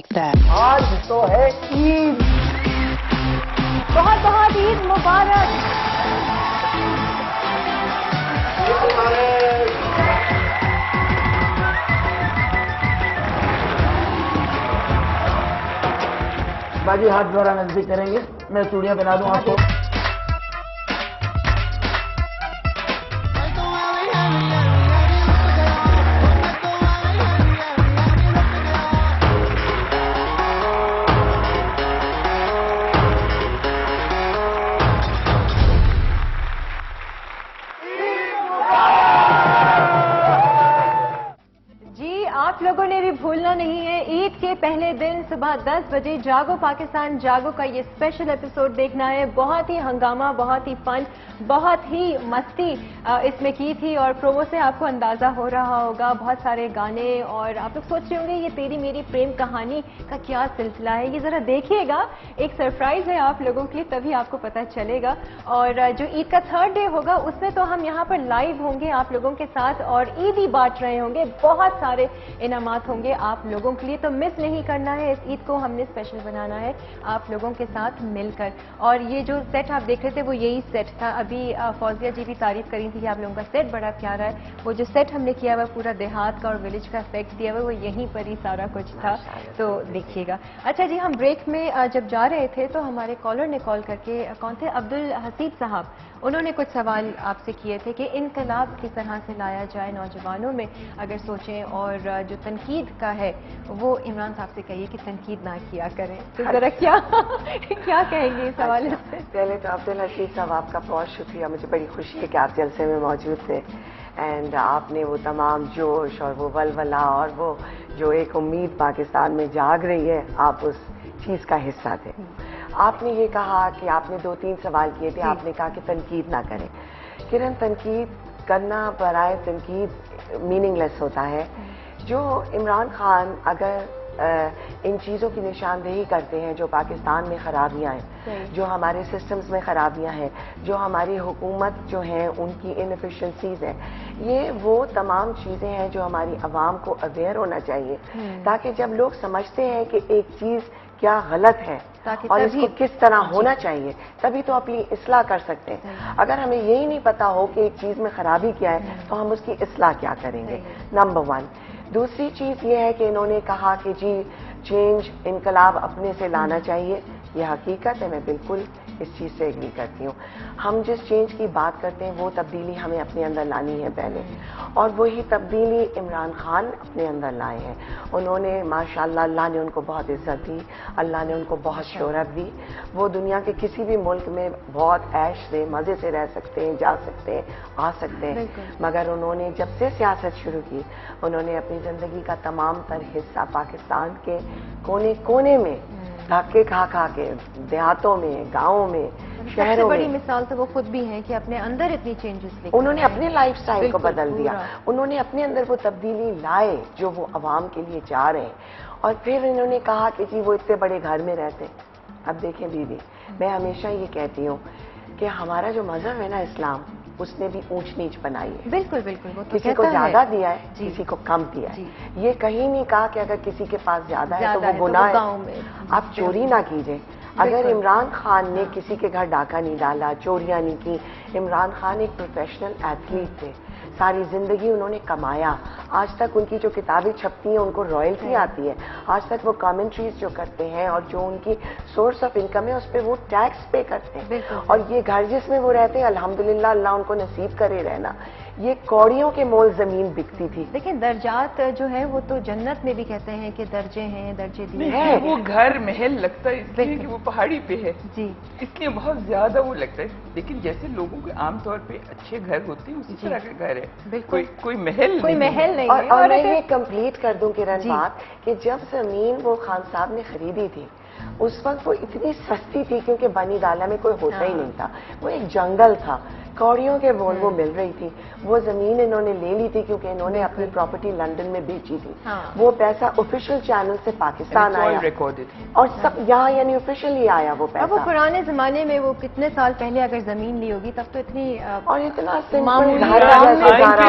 like that. آج تو ہے عید. بہت بہت عید مبارک. باجی ہاتھ دوبارہ نزدیک کریں گے, میں چوڑیاں پہنا دوں آپ کو. آپ لوگوں نے بھی بھولنا نہیں ہے, عید کے پہلے دن صبح 10 بجے جاگو پاکستان جاگو کا یہ اسپیشل ایپیسوڈ دیکھنا ہے. بہت ہی ہنگامہ, بہت ہی فن, بہت ہی مستی اس میں کی تھی, اور پرومو سے آپ کو اندازہ ہو رہا ہوگا بہت سارے گانے, اور آپ لوگ سوچ رہے ہوں گے یہ تیری میری پریم کہانی کا کیا سلسلہ ہے. یہ ذرا دیکھیے گا, ایک سرپرائز ہے آپ لوگوں کے لیے, تبھی آپ کو پتہ چلے گا. اور جو عید کا 3rd ڈے ہوگا اس میں تو ہم یہاں پر لائیو ہوں گے آپ لوگوں کے ساتھ, اور عیدی بانٹ رہے ہوں گے. بہت سارے انعامات ہوں گے آپ لوگوں کے لیے, تو مس نہیں کرنا ہے. اس عید کو ہم نے اسپیشل بنانا ہے آپ لوگوں کے ساتھ مل کر. اور یہ جو سیٹ آپ دیکھ رہے تھے وہ یہی سیٹ تھا. ابھی فوزیہ جی بھی تعریف کری تھی کہ آپ لوگوں کا سیٹ بڑا پیارا ہے. وہ جو سیٹ ہم نے کیا ہوا پورا دیہات کا اور ولیج کا افیکٹ دیا ہوا, وہ یہیں پر ہی سارا کچھ تھا, تو دیکھیے گا. اچھا جی, ہم بریک میں جب جا رہے تھے تو ہمارے کالر نے کال کر کے, کون تھے, عبدالحسیب صاحب, انہوں نے کچھ سوال آپ سے کیے تھے کہ انقلاب کس طرح سے لایا جائے نوجوانوں میں اگر سوچیں, اور جو تنقید کا ہے وہ عمران صاحب سے کہیے کہ تنقید نہ کیا کریں. تو ذرا کیا کہیں گے اس حوالے سے؟ پہلے تو عبدالحسیب صاحب آپ کا بہت شکریہ, مجھے بڑی خوشی ہے کہ آپ جلسے میں موجود تھے, اینڈ آپ نے وہ تمام جوش اور وہ ولولہ اور وہ جو ایک امید پاکستان میں جاگ رہی ہے, آپ اس چیز کا حصہ تھے. آپ نے یہ کہا کہ آپ نے 2-3 سوال کیے تھے. آپ نے کہا کہ تنقید نہ کریں. کرن, تنقید کرنا برائے تنقید میننگ لیس ہوتا ہے. جو عمران خان اگر ان چیزوں کی نشاندہی کرتے ہیں جو پاکستان میں خرابیاں ہیں, جو ہمارے سسٹمز میں خرابیاں ہیں, جو ہماری حکومت جو ہیں ان کی انفیشنسیز ہیں, یہ وہ تمام چیزیں ہیں جو ہماری عوام کو اویئر ہونا چاہیے, تاکہ جب لوگ سمجھتے ہیں کہ ایک چیز کیا غلط ہے اور اس کو کس طرح ہونا چاہیے, تبھی تو اپنی اصلاح کر سکتے ہیں. اگر ہمیں یہی نہیں پتا ہو کہ ایک چیز میں خرابی کیا ہے تو ہم اس کی اصلاح کیا کریں گے, نمبر 1. دوسری چیز یہ ہے کہ انہوں نے کہا کہ جی چینج, انقلاب اپنے سے لانا چاہیے. یہ حقیقت ہے, میں بالکل اس چیز سے ایگری کرتی ہوں. ہم جس چینج کی بات کرتے ہیں وہ تبدیلی ہمیں اپنے اندر لانی ہے پہلے, اور وہی تبدیلی عمران خان اپنے اندر لائے ہیں. انہوں نے ماشاءاللہ, اللہ نے ان کو بہت عزت دی, اللہ نے ان کو بہت شہرت دی. وہ دنیا کے کسی بھی ملک میں بہت عیش سے مزے سے رہ سکتے ہیں, جا سکتے ہیں, آ سکتے ہیں, مگر انہوں نے جب سے سیاست شروع کی, انہوں نے اپنی زندگی کا تمام تر حصہ پاکستان کے کونے کونے میں دھکے کھا کے, دیہاتوں میں, گاؤں میں, شہروں میں. بڑی مثال تو وہ خود بھی ہیں کہ اپنے اندر اتنی چینجز لے, انہوں نے اپنے لائف سٹائل کو بدل دیا. انہوں نے اپنے اندر وہ تبدیلی لائے جو وہ عوام کے لیے چاہ رہے ہیں. اور پھر انہوں نے کہا کہ جی وہ اتنے بڑے گھر میں رہتے. اب دیکھیں بیوی, میں ہمیشہ یہ کہتی ہوں کہ ہمارا جو مذہب ہے نا اسلام, اس نے بھی اونچ نیچ بنائی ہے. بالکل بالکل, کسی کو زیادہ دیا ہے, کسی کو کم دیا ہے. یہ کہیں نہیں کہا کہ اگر کسی کے پاس زیادہ ہے تو وہ گناہ ہے. آپ چوری نہ کیجئے. اگر عمران خان نے کسی کے گھر ڈاکہ نہیں ڈالا, چوریاں نہیں کی, عمران خان ایک پروفیشنل ایتھلیٹ تھے, ساری زندگی انہوں نے کمایا. آج تک ان کی جو کتابیں چھپتی ہیں ان کو رائلٹی آتی ہے. آج تک وہ کامنٹریز جو کرتے ہیں اور جو ان کی سورس آف انکم ہے اس پہ وہ ٹیکس پے کرتے ہیں. اور یہ گھر جس میں وہ رہتے ہیں الحمدللہ, اللہ ان کو نصیب کرے رہنا, یہ کوڑیوں کے مول زمین بکتی تھی. دیکھیں درجات جو ہے وہ تو جنت میں بھی کہتے ہیں کہ درجے ہیں, درجے دیے ہیں. وہ گھر محل لگتا ہے اس لیے کہ وہ پہاڑی پہ ہے, اس لیے بہت زیادہ وہ لگتا ہے. لیکن جیسے لوگوں کے عام طور پہ اچھے گھر ہوتے ہیں اسی طرح کا گھر ہے, کوئی محل نہیں. اور میں یہ کمپلیٹ کر دوں کرن بات, کہ جب زمین وہ خان صاحب نے خریدی تھی اس وقت وہ اتنی سستی تھی کیونکہ بنی ڈالا میں کوئی ہوتا ہی نہیں تھا, وہ ایک جنگل تھا, कौड़ियों के वो मिल रही थी, वो जमीन इन्होंने ले ली थी क्योंकि इन्होंने अपनी प्रॉपर्टी लंदन में बेची थी। वो पैसा ऑफिशियल चैनल से पाकिस्तान आया और सब यहाँ यानी ऑफिशियली आया वो पैसा। वो पुराने जमाने में वो कितने साल पहले अगर जमीन ली होगी तब तो इतनी और इतना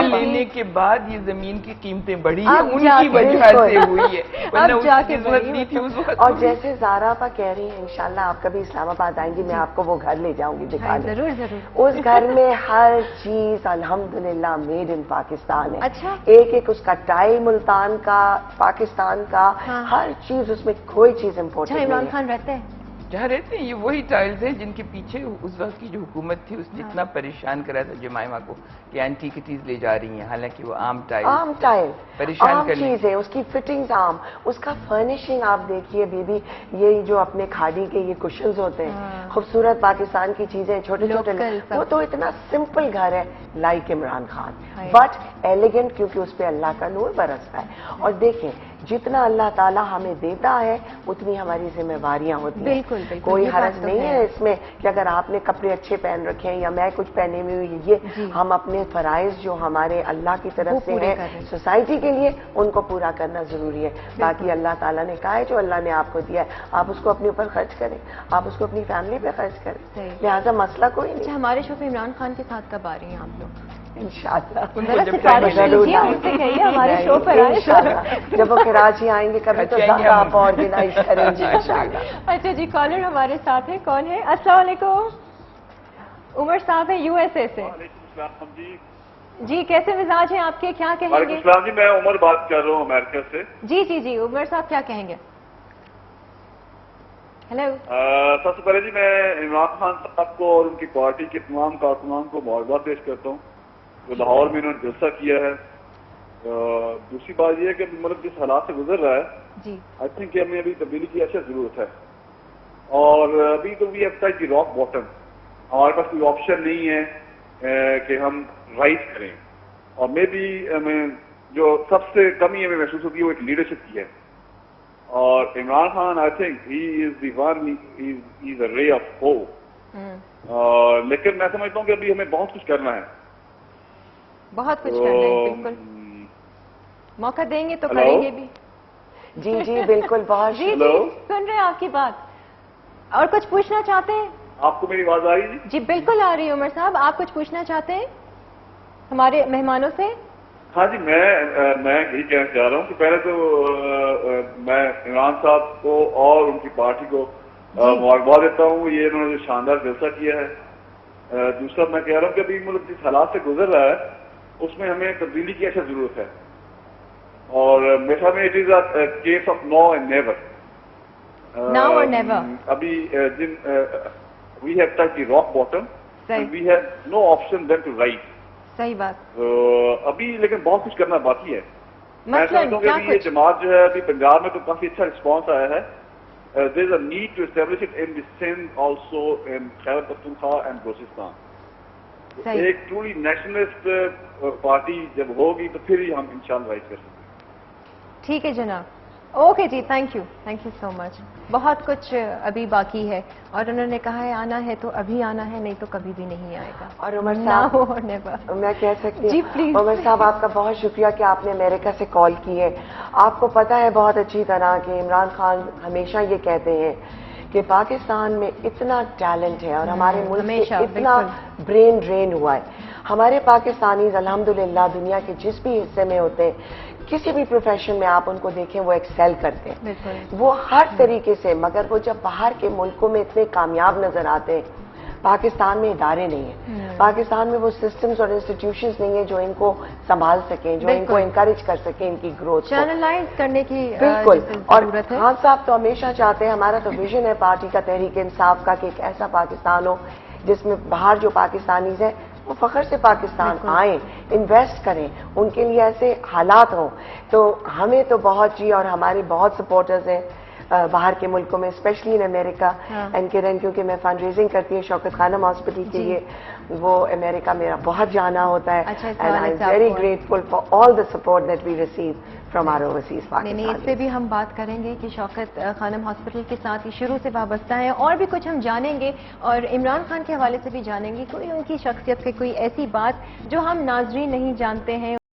लेने के बाद ये जमीन की कीमतें बढ़ी है, उनकी वजह से हुई है, अब जाके नहीं थी उस वक्त। और जैसे ज़ारा कह रही है इंशाल्लाह आप कभी इस्लामाबाद आएंगी, मैं आपको वो घर ले जाऊंगी दिखाने। जरूर जरूर। उस घर में हर चीज अल्हम्दुलिल्लाह मेड इन पाकिस्तान है। अच्छा। एक उसका टाइल मुल्तान का, पाकिस्तान का, हर चीज उसमें कोई चीज इम्पोर्टेंट नहीं है। इमरान खान रहते हैं जहाँ रहते हैं ये वही टाइल्स हैं जिनके पीछे उस वक्त की जो हुकूमत थी उसने इतना परेशान करा था जमाइमा को कि एंटीकिटीज ले जा रही हैं, हालांकि वो आम टाइल परेशान कर चीज है, उसकी फिटिंग्स आम, उसका फर्निशिंग आप देखिए बीबी, ये जो अपने खादी के ये कुशन्स होते हैं, खूबसूरत पाकिस्तान की चीजें, छोटे छोटे, वो तो इतना सिंपल घर है like Imran Khan, but elegant क्योंकि उस पर अल्लाह का नूर बरसता है। और देखें जितना अल्लाह ताला हमें देता है उतनी हमारी जिम्मेवारियां होती हैं। बिल्कुल, बिल्कुल, कोई हरज नहीं है इसमें कि अगर आपने कपड़े अच्छे पहन रखे हैं या मैं कुछ पहने हुई हुई, ये हम अपने फराइज जो हमारे अल्लाह की तरफ से है सोसाइटी के लिए उनको पूरा करना जरूरी है। बाकी अल्लाह ताला ने कहा है जो अल्लाह ने आपको दिया है आप उसको अपने ऊपर खर्च करें, आप उसको अपनी फैमिली पे खर्च करें, लिहाजा मसला कोई नहीं। हमारे शो पे इमरान खान के साथ कब आ रही हैं आप लोग? इंशाल्लाह हमारे शो पर जब वो कराची आएंगे कभी तो ज़्यादा आप ऑर्गेनाइज करेंगे इंशाल्लाह। अच्छा जी, कॉलर हमारे साथ है, कौन है? अस्सलाम वालेकुम। उमर साहब है यूएसए से। जी कैसे मिजाज हैं आपके, क्या कहेंगे? जी मैं उमर बात कर रहा हूँ अमेरिका से। जी जी जी उमर साहब क्या कहेंगे? हेलो। सबसे पहले जी मैं इमरान खान साहब को और उनकी पार्टी के तमाम कारकुनान को मुबारकबाद पेश करता हूँ जो लाहौर में इन्होंने जलसा किया है। दूसरी बात यह है कि मतलब जिस हालात से गुजर रहा है जी आई थिंक हमें अभी तब्दीली की अच्छा जरूरत है। और अभी तो we have touched the rock bottom, हमारे पास कोई ऑप्शन नहीं है कि हम राइज करें। और मे बी हमें जो सबसे कमी हमें महसूस होती है वो एक लीडरशिप की है। और Imran Khan I think he is the one, he is a ray of hope. लेकिन मैं समझता हूँ कि अभी हमें बहुत कुछ करना है, बहुत कुछ करना है। बिल्कुल मौका देंगे तो करेंगे भी। जी जी बिल्कुल बहुत जी जी सुन रहे हैं आपकी बात। और कुछ पूछना चाहते हैं? आपको मेरी आवाज आ रही है? जी बिल्कुल आ रही है। उमर साहब आप कुछ पूछना चाहते हैं हमारे मेहमानों से? हाँ जी मैं यही कहना चाह रहा हूँ कि पहले तो मैं इमरान साहब को और उनकी पार्टी को मुबारकबाद देता हूँ, ये इन्होंने जो शानदार जलसा किया है। दूसरा मैं कह रहा हूँ कि अभी मतलब जिस हालात से गुजर रहा है उसमें हमें तब्दीली की अच्छा जरूरत है। और मेरा में it is a case of now and never. Now और नेवर। अभी जिन we have touched the rock bottom and we have no option then to rise. सही बात। अभी लेकिन बहुत कुछ करना बाकी है। मैं समझता हूँ कि अभी ये जमात जो है अभी पंजाब में तो काफी अच्छा रिस्पॉन्स आया है। There is a need to establish it in the Sindh also in Khyber Pakhtunkhwa and Balochistan. एक ट्रूली नेशनलिस्ट पार्टी जब होगी तो फिर ही हम इंशाल्लाह राइज कर सकते हैं। ठीक है जनाब, ओके जी, थैंक यू सो मच। बहुत कुछ अभी बाकी है और उन्होंने कहा है आना है तो अभी आना है, नहीं तो कभी भी नहीं आएगा। और उमर साहब मैं कह सकती हूँ उमर साहब आपका बहुत शुक्रिया कि आपने अमेरिका से कॉल की है। आपको पता है बहुत अच्छी तरह कि इमरान खान hमेशा ये कहते हैं कि पाकिस्तान में इतना टैलेंट है और हमारे मुल्क से इतना ब्रेन ड्रेन हुआ है। हमारे पाकिस्तानीज अल्हम्दुलिल्लाह दुनिया के जिस भी हिस्से में होते हैं किसी भी प्रोफेशन में आप उनको देखें वो एक्सेल करते हैं, वो हर तरीके से, मगर वो जब बाहर के मुल्कों में इतने कामयाब नजर आते हैं। पाकिस्तान में इदारे नहीं है, पाकिस्तान में वो सिस्टम्स और इंस्टीट्यूशंस नहीं है जो इनको संभाल सकें, जो इनको इंकरेज कर सकें इनकी ग्रोथ, चैनलाइज करने की बिल्कुल। और खान साहब तो हमेशा चाहते हैं, हमारा तो विजन है पार्टी का तहरीक इंसाफ का कि एक ऐसा पाकिस्तान हो जिसमें बाहर जो पाकिस्तानीज हैं वो फख्र से पाकिस्तान आए, इन्वेस्ट करें, उनके लिए ऐसे हालात हों। तो हमें तो बहुत जी और हमारे बहुत सपोर्टर्स हैं باہر کے ملکوں میں اسپیشلی ان امریکہ اینڈ کرن کیونکہ میں فنڈ ریزنگ کرتی ہوں شوکت خانم ہاسپٹل کے لیے وہ امریکہ میرا بہت جانا ہوتا ہے and I am very grateful for all the support that we receive from our overseas Pakistan. نہیں اس پہ بھی ہم بات کریں گے کہ شوکت خانم ہاسپٹل کے ساتھ ہی شروع سے وابستہ ہیں اور بھی کچھ ہم جانیں گے اور عمران خان کے حوالے سے بھی جانیں گے کوئی ان کی شخصیت کی کوئی ایسی بات جو ہم ناظرین نہیں جانتے ہیں.